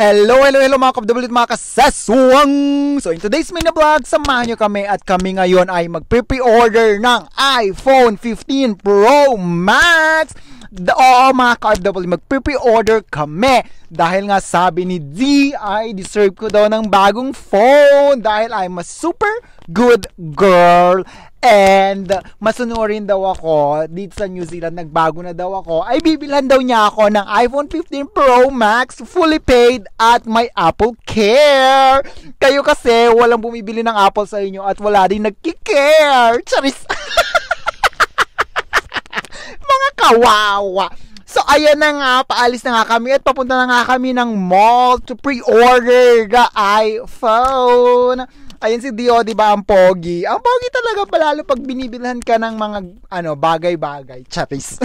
Hello mga ka-OFW at mga kasaswang! So in today's mini vlog, samahan nyo kami at kami ngayon ay mag-pre-order ng iPhone 15 Pro Max. Oo mga ka-OFW, mag-pre-order kami dahil nga sabi ni D ay deserve ko daw ng bagong phone dahil I'm a super good girl. And masunurin daw ako dito sa New Zealand, nagbago na daw ako, ay bibilhan daw niya ako ng iPhone 15 Pro Max fully paid at may Apple Care. Kayo kasi walang bumibili ng Apple sa inyo at wala din nagki-care. Charis! Mga kawawa. So ayan na nga, paalis na nga kami at papunta na nga kami ng mall to pre-order the iPhone. Ayan si Dio, di ba, ang pogi. Ang pogi talaga palalo pag binibilhan ka ng mga bagay-bagay. Charis.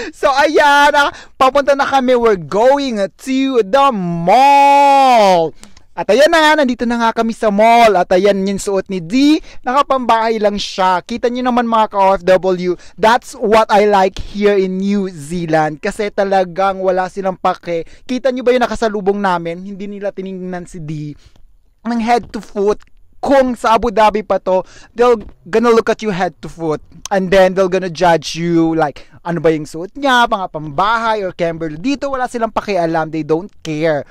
So ayan, papunta na kami. We're going to the mall. At ayan na nga, nandito na nga kami sa mall. At ayan yung suot ni D. Nakapambahay lang siya. Kita nyo naman mga ka-OFW, that's what I like here in New Zealand. Kasi talagang wala silang pake. Kita nyo ba yung nakasalubong namin? Hindi nila tinignan si D ng head to foot. Kung sa Abu Dhabi pa to, they'll gonna look at you head to foot and then they'll gonna judge you like ano ba yung suot niya, mga pambahay or Kimberly. Dito wala silang pakialam, they don't care.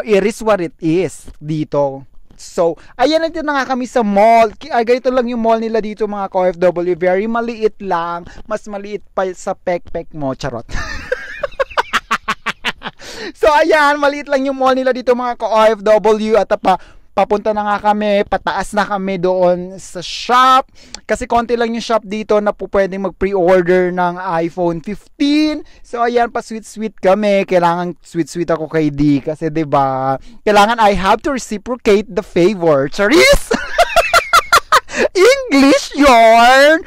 It is what it is dito. So, ayan, nandito na nga kami sa mall. Ganito lang yung mall nila dito mga ka-OFW, very maliit lang, mas maliit pa sa pek-pek mo, charot. So ayan, maliit lang yung mall nila dito mga ka-OFW at papunta na nga kami, pataas na kami doon sa shop kasi konti lang yung shop dito na po pwedeng mag-pre-order ng iPhone 15. So ayan, pa sweet kami. Kailangan sweet ako kay D kasi 'di ba? Kailangan I have to reciprocate the favor. Charis! English yarn!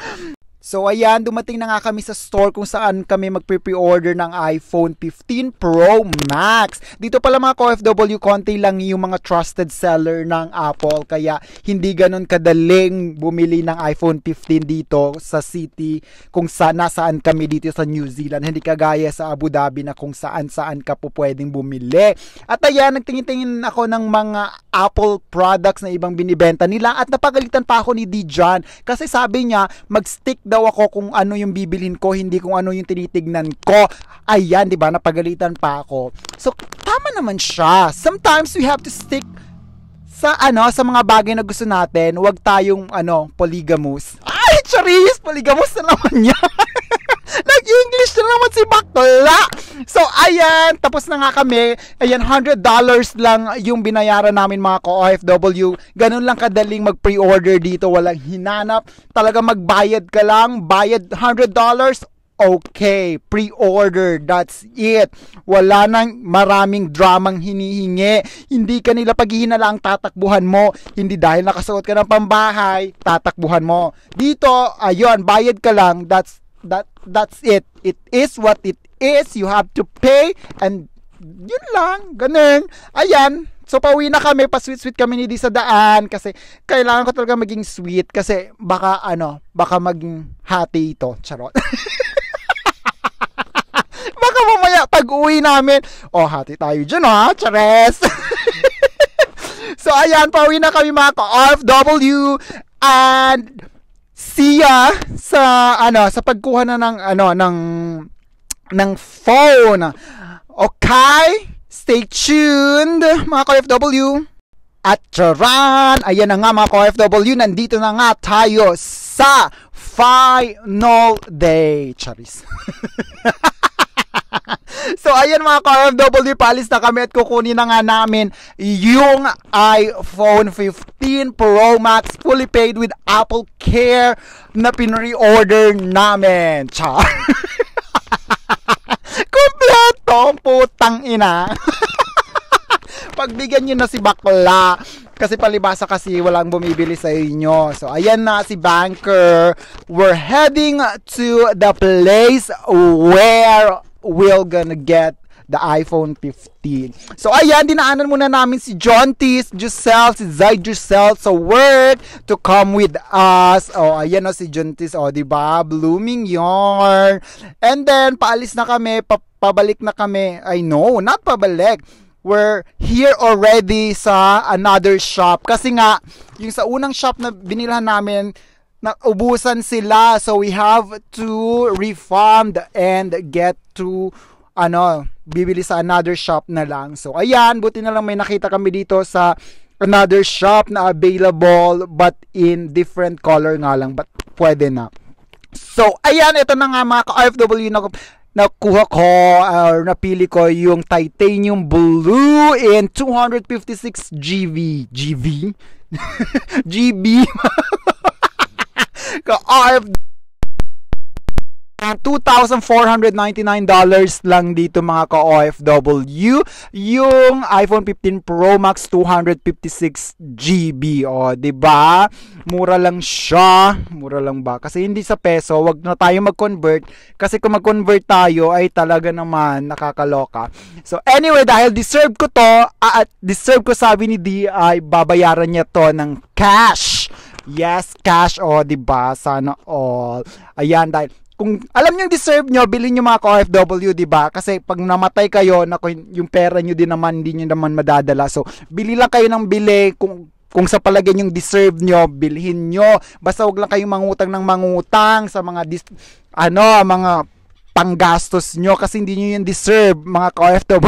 So ayan, dumating na nga kami sa store kung saan kami magpe-pre-order ng iPhone 15 Pro Max. Dito pala mga ka-OFW, konti lang yung mga trusted seller ng Apple. Kaya hindi ganun kadaling bumili ng iPhone 15 dito sa city kung nasaan kami dito sa New Zealand. Hindi kagaya sa Abu Dhabi na kung saan ka po pwedeng bumili. At ayan, nagtingin-tingin ako ng mga Apple products na ibang binibenta nila at napagalitan pa ako ni Dijan kasi sabi niya mag-stick daw ako kung ano yung bibilhin ko, hindi kung ano yung tinitignan ko. Ayan, di ba? Napagalitan pa ako. So, tama naman siya. Sometimes we have to stick sa mga bagay na gusto natin. Huwag tayong polygamous. Ay, charis! Polygamous na naman yan. Nag-English na naman si bakla. So, ayan, tapos na nga kami. Ayan, $100 lang yung binayaran namin mga ka-OFW. Ganun lang kadaling mag-pre-order dito. Walang hinanap. Talaga magbayad ka lang. Bayad $100. Okay, pre-order, that's it. Wala nang maraming dramang hinihingi. Hindi ka nila paghihinalang tatakbuhan mo. Hindi dahil nakasuot ka ng pambahay, tatakbuhan mo. Dito, ayun, bayad ka lang. That's it. It is what it is. You have to pay and yun lang, ganun. Ayan. So pauwi na kami, pa-sweet kami ni Di sa daan kasi kailangan ko talaga maging sweet kasi baka maging hati ito. Charot. Baka mamaya pag-uwi namin, hati tayo dyan Chares. So ayan, pauwi na kami mga ka-OFW and see ya sa pagkuha na ng phone. Okay? Stay tuned mga ka-OFW. At charan, ayan na nga mga ka-OFW, nandito na nga tayo sa final day. Charis. So ayan mga ka-OFW, paalis na kami at kukunin na nga namin yung iPhone 15 Pro Max fully paid with Apple Care na pinre-order namin. Char. Kompleto, putang ina. Pagbigyan nyo na si bakla kasi palibasa kasi walang bumibili sa inyo. So ayan na si Banker. We're heading to the place where we're gonna get the iPhone 15. So ayan, dinaanan muna namin si John T, Giselle, si Zay Giselle sa work to come with us. Oh, ayan o si John T, oh, diba? Blooming yarn. And then, paalis na kami, pabalik na kami. I know, not pabalik. We're here already sa another shop. Kasi nga, yung sa unang shop na binilhan namin, naubusan sila. So, we have to refund and get to, bibili sa another shop na lang. So, ayan, buti na lang may nakita kami dito sa another shop na available but in different color nga lang. But pwede na. So, ayan, ito na nga mga ka-OFW na nakuha ko or napili ko yung titanium blue in 256 GB GB ka-OFW $2,499 lang dito mga ka-OFW. Yung iPhone 15 Pro Max 256 GB. O, diba? Mura lang siya. Mura lang ba? Kasi hindi sa peso, wag na tayo mag-convert. Kasi kung mag-convert tayo, ay talaga naman nakakaloka. So, anyway, dahil deserve ko to, at deserve ko sabi ni D, ay babayaran niya to ng cash. Yes, cash. O, diba? Sana all. Ayan, dahil kung alam niyo deserve nyo, bilhin nyo mga ka-OFW, diba? Kasi pag namatay kayo, yung pera nyo din naman, hindi nyo naman madadala. So, bili lang kayo ng bili. Kung sa palagay nyo deserve nyo, bilhin nyo. Basta wag lang kayong mangutang ng mangutang sa mga mga panggastos nyo kasi hindi nyo yung deserve, mga ka-OFW.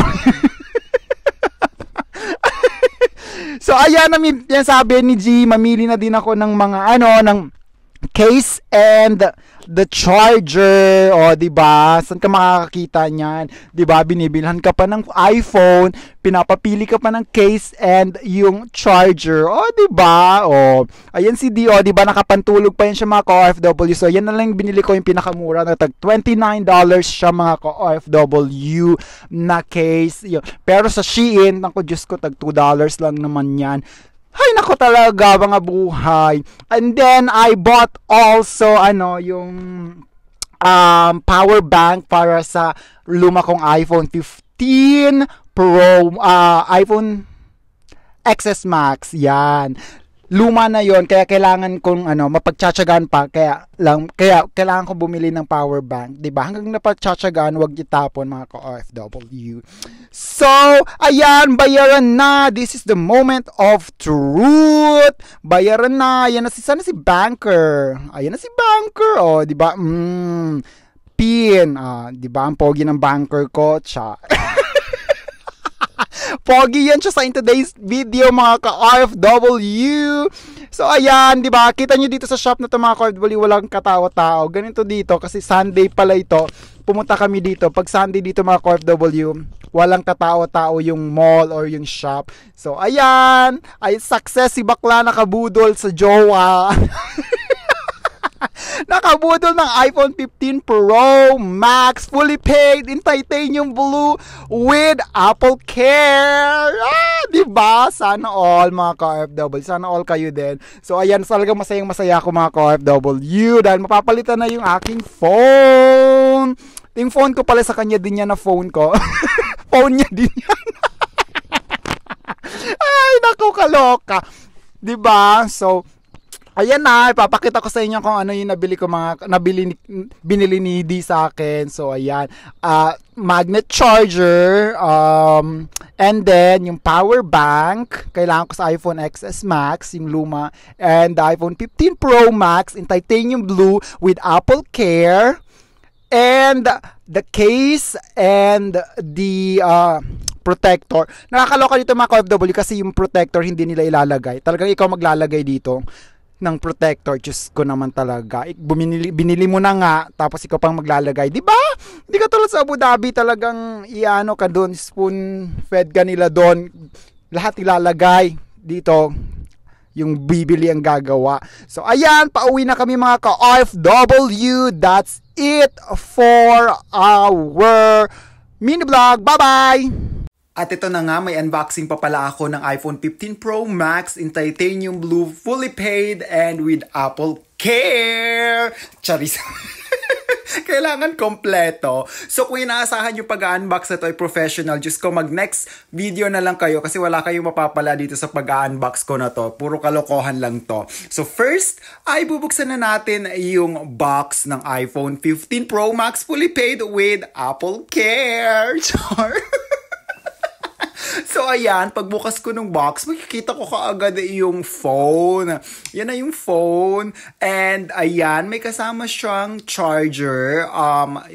So, ayan, yan sabi ni G, mamili na din ako ng mga ng case and the charger. O, diba? Saan ka makakakita niyan? Diba? Binibilhan ka pa ng iPhone, pinapapili ka pa ng case and yung charger. O, diba? O, ayan si D, o, diba? Nakapantulog pa yan siya mga ka-OFW. So, yan na lang binili ko yung pinakamura na tag $29 siya mga ka-OFW na case. Pero sa Shein, ako Diyos ko, tag $2 lang naman yan. Ay, nako talaga, mga buhay. And then, I bought also, yung power bank para sa luma kong iPhone 15 Pro, iPhone XS Max, yan. Luma na yon, kaya kailangan kong mapagtsatsagaan pa, kaya kailangan kong bumili ng power bank, 'di ba? Hanggang napagtsatsagaan, wag itapon mga ka-OFW. So, ayan, bayaran na. This is the moment of truth. Bayaran na. Ayan na sana si banker. Ayan na si banker. Oh, 'di ba? Pin. 'Di ba? Ang pogi ng banker ko, cha. Pogi yan siya sa in today's video mga ka-OFW. So ayan, di ba? Kita nyo dito sa shop na to mga ka-OFW, walang katawa-tao. Ganito dito kasi Sunday pala ito. Pumunta kami dito. Pag Sunday dito mga ka-OFW, walang katao-tao yung mall or yung shop. So ayan, ay success si bakla nakabudol sa jowa. Nakabudol ng iPhone 15 Pro Max, fully paid in titanium blue with Apple Care. Diba? Sana all mga ka-OFW. Sana all kayo din. So ayan, talagang masayang-masaya ako mga ka-OFW dahil mapapalitan na yung aking phone. Yung phone ko pala sa kanya din yan na phone ko. Phone niya din yan. Ay, naku, kaloka. Diba? So, ayan na, ipapakita ko sa inyo kung ano yung binili ni D sa akin. So, ayan. Magnet charger, and then, yung power bank, kailangan ko sa iPhone XS Max, yung luma, and the iPhone 15 Pro Max in titanium blue with Apple Care, and the case, and the protector. Nakakaloka dito mga ka-OFW kasi yung protector hindi nila ilalagay. Talagang ikaw maglalagay dito ng protector. Diyos ko naman talaga. Binili mo na nga, tapos ikaw pang maglalagay. Di ba? Hindi ka tulad sa Abu Dhabi, talagang ka doon, spoon fed ka nila doon. Lahat ilalagay dito. Yung bibili ang gagawa. So, ayan, pauwi na kami mga ka-OFW. That's it for our mini vlog. Bye-bye! At ito na nga, may unboxing pa pala ako ng iPhone 15 Pro Max in titanium blue, fully paid and with Apple Care. Charis. Kailangan kompleto. So kung inaasahan yung pag-unbox na to ay professional, just ko mag-next video na lang kayo kasi wala kayong mapapala dito sa pag-unbox ko na to. Puro kalokohan lang to. So first, ay bubuksan na natin yung box ng iPhone 15 Pro Max fully paid with Apple Care. Char! So, ayan, pagbukas ko ng box, makikita ko kaagad yung phone. Yan na yung phone. And, ayan, may kasama siyang charger.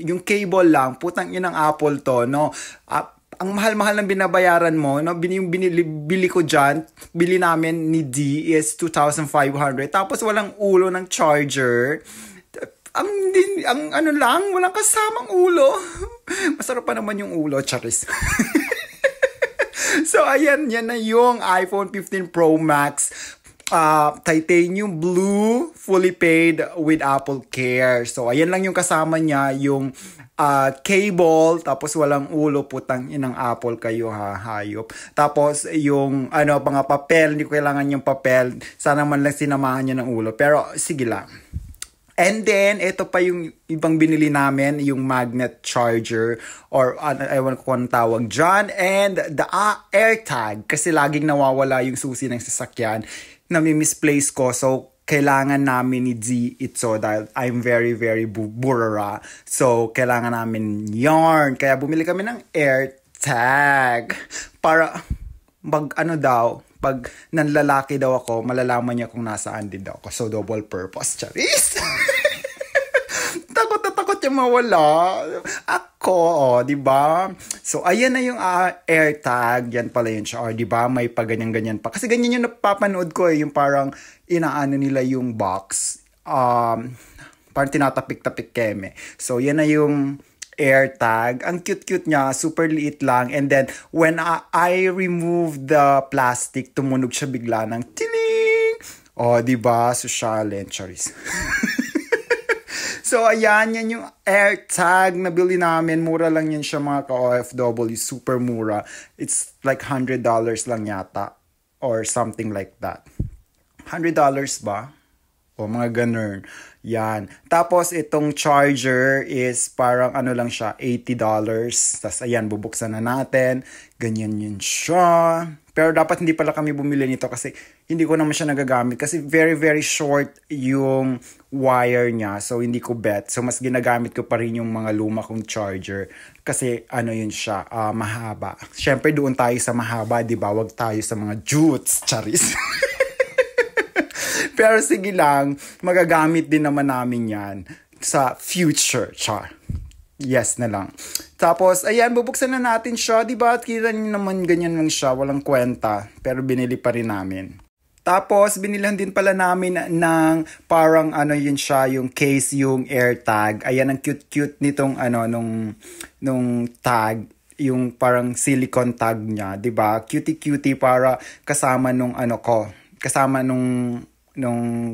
Yung cable lang, putang inang Apple to, no? Ang mahal-mahal ng binabayaran mo, no? Yung bili ko dyan, bili namin ni D is 2,500. Tapos, walang ulo ng charger. Ang ano lang, walang kasamang ulo. Masarap pa naman yung ulo, charis. So, ayan, yan na yung iPhone 15 Pro Max titanium blue, fully paid with Apple Care. So, ayan lang yung kasama niya, yung cable, tapos walang ulo, putang inang Apple kayo ha, hayop. Tapos, yung mga papel, hindi ko kailangan yung papel. Sana man lang sinamahan niya ng ulo. Pero, sige lang. And then, ito pa yung ibang binili namin, yung magnet charger or ewan ko kung tawag dyan. And the AirTag, kasi laging nawawala yung susi ng sasakyan, nami-misplace ko. So, kailangan namin ni Z ito dahil I'm very, very burara. So, kailangan namin yarn. Kaya bumili kami ng AirTag para pag nanlalaki daw ako, malalaman niya kung nasaan din daw ako. So, double purpose, charis. Takot yung mawala. Ako, di ba? So, ayan na yung AirTag. Yan pala yun siya. Di ba? May pa ganyan-ganyan pa. Kasi ganyan yung napapanood ko yung parang inaano nila yung box. Parang tinatapik-tapik keme. So, yan na yung AirTag. Ang cute-cute niya, super liit lang. And then, when I remove the plastic, tumunog siya bigla ng tiling! Diba? Socialen, charis. So, ayan, yan yung AirTag na bili namin. Mura lang yan siya mga ka-OFW. Super mura. It's like $100 lang yata. Or something like that. $100 ba? Mga ganun. Yan. Tapos, itong charger is parang lang siya, $80. Tapos, ayan, bubuksan na natin. Ganyan yun siya. Pero dapat hindi pala kami bumili nito kasi hindi ko naman siya nagagamit. Kasi very, very short yung wire niya. So, hindi ko bet. So, mas ginagamit ko pa rin yung mga luma kong charger. Kasi, yun siya, mahaba. Siyempre, doon tayo sa mahaba, di ba? Wag tayo sa mga jutes. Charis. Pero sige lang, magagamit din naman namin yan sa future. Char. Yes na lang. Tapos, ayan, bubuksan na natin siya. Diba? At kita niyo naman ganyan lang siya. Walang kwenta. Pero binili pa rin namin. Tapos, binilan din pala namin ng parang yun siya, yung case, yung AirTag. Ayan, ang cute-cute nitong nung tag. Yung parang silicone tag niya. Diba? Cutie-cutie para kasama nung kasama nung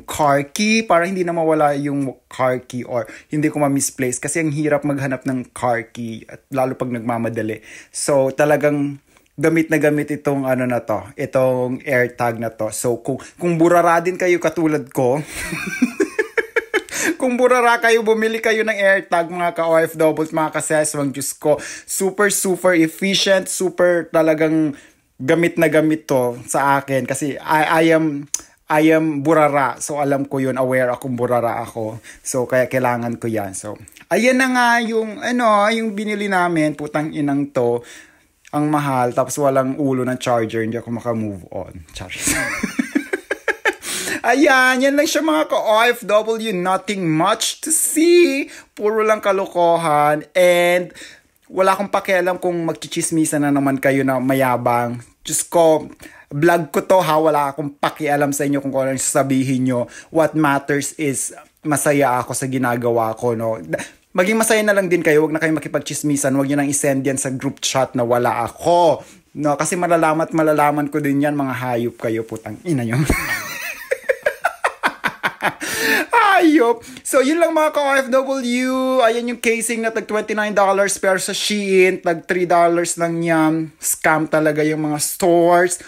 car key para hindi na mawala yung car key or hindi ko ma-misplace kasi ang hirap maghanap ng car key at lalo pag nagmamadali. So talagang gamit na gamit itong na to, itong AirTag na to. So kung burara din kayo katulad ko, kung burara kayo, bumili kayo ng AirTag mga ka-OFWs, mga kaseswang, Diyos ko, super efficient, super talagang gamit na gamit to sa akin kasi I am burara. So, alam ko yun. Aware akong burara ako. So, kaya kailangan ko yan. So, ayan na nga yung, yung binili namin. Putang inang to. Ang mahal. Tapos, walang ulo ng charger. Hindi ako makamove on. Charis. Ayan. Yan lang siya mga ka-OFW. Nothing much to see. Puro lang kalokohan. And, wala akong pakialam kung magchichismisa na naman kayo na mayabang. Diyos ko, vlog ko to ha, wala akong pakialam sa inyo kung ano yung sasabihin nyo. What matters is masaya ako sa ginagawa ko, no? Maging masaya na lang din kayo, wag na kayo makipagchismisan, wag nyo nang isend yan sa group chat na wala ako. No, kasi malalaman ko din yan, mga hayop kayo, putang ina nyo. Hayop. So, yun lang mga ka-OFW. Ayan yung casing na tag $29 pero sa Shein, tag $3 lang yan. Scam talaga yung mga stores.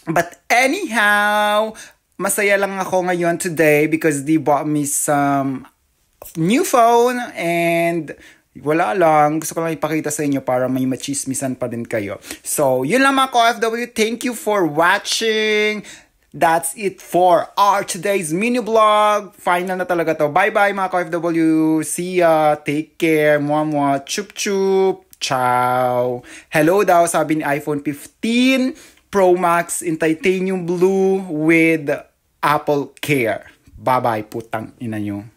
But anyhow, masaya lang ako ngayon today because they bought me some new phone and wala lang. Gusto ko lang ipakita sa inyo para may machismisan pa din kayo. So, yun lang mga ka-OFW. Thank you for watching. That's it for our today's mini vlog. Final na talaga to. Bye-bye mga ka-OFW. See ya. Take care. Mwah-mwah. Chup-chup. Ciao. Hello daw, sabi ni iPhone 15 Pro Max in titanium blue with Apple Care. Bye-bye, putang ina nyo.